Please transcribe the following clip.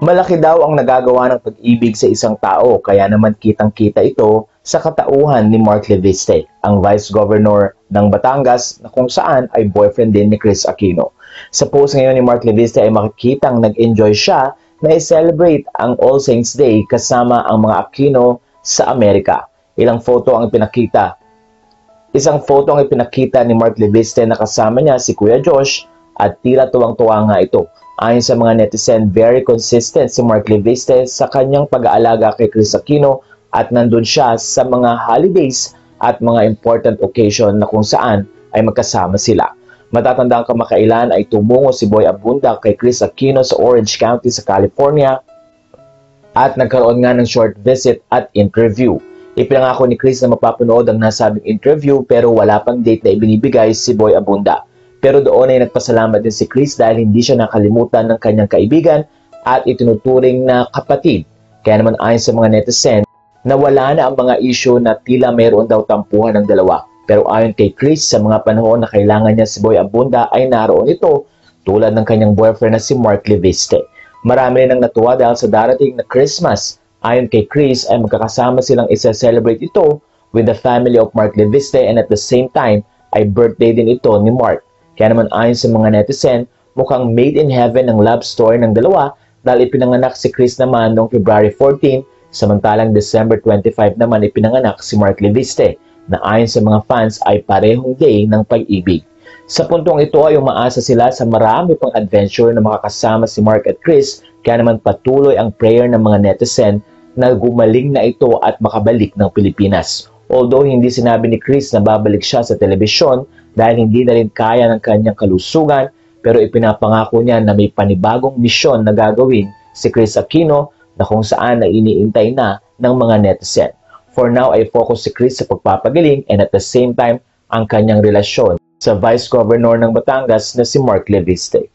Malaki daw ang nagagawa ng pag-ibig sa isang tao, kaya naman kitang-kita ito sa katauhan ni Mark Leviste, ang Vice Governor ng Batangas na kung saan ay boyfriend din ni Kris Aquino. Sa post ngayon ni Mark Leviste ay makikitang nag-enjoy siya na i-celebrate ang All Saints Day kasama ang mga Aquino sa Amerika. Isang photo ang ipinakita ni Mark Leviste na kasama niya si Kuya Josh at tila tuwang-tuwa nga ito. Ayon sa mga netizen, very consistent si Mark Leviste sa kanyang pag-aalaga kay Kris Aquino at nandun siya sa mga holidays at mga important occasion na kung saan ay magkasama sila. Matatandang kamakailan ay tumungo si Boy Abunda kay Kris Aquino sa Orange County sa California at nagkaroon nga ng short visit at interview. Ipinangako ni Kris na mapapanood ang nasabing interview pero wala pang date na ibinibigay si Boy Abunda. Pero doon ay nagpasalamat din si Kris dahil hindi siya nakalimutan ng kanyang kaibigan at itinuturing na kapatid. Kaya naman ayon sa mga netizen, nawala na ang mga issue na tila mayroon daw tampuhan ng dalawa. Pero ayon kay Kris, sa mga panahon na kailangan niya si Boy Abunda ay naroon ito tulad ng kanyang boyfriend na si Mark Leviste. Marami rin ang natuwa dahil sa darating na Christmas. Ayon kay Kris ay magkakasama silang isa-celebrate ito with the family of Mark Leviste and at the same time ay birthday din ito ni Mark. Kaya naman ayon sa mga netizen, mukhang made in heaven ang love story ng dalawa dahil ipinanganak si Kris naman noong February 14, samantalang December 25 naman ipinanganak si Mark Leviste na ayon sa mga fans ay parehong day ng pag-ibig. Sa puntong ito ay umaasa sila sa marami pang adventure na makakasama si Mark at Kris, kaya naman patuloy ang prayer ng mga netizen na gumaling na ito at makabalik ng Pilipinas. Although hindi sinabi ni Kris na babalik siya sa telebisyon dahil hindi na rin kaya ng kanyang kalusugan, pero ipinapangako niya na may panibagong misyon na gagawin si Kris Aquino na kung saan na iniintay na ng mga netizen. For now ay focus si Kris sa pagpapagaling and at the same time ang kanyang relasyon sa Vice Governor ng Batangas na si Mark Leviste.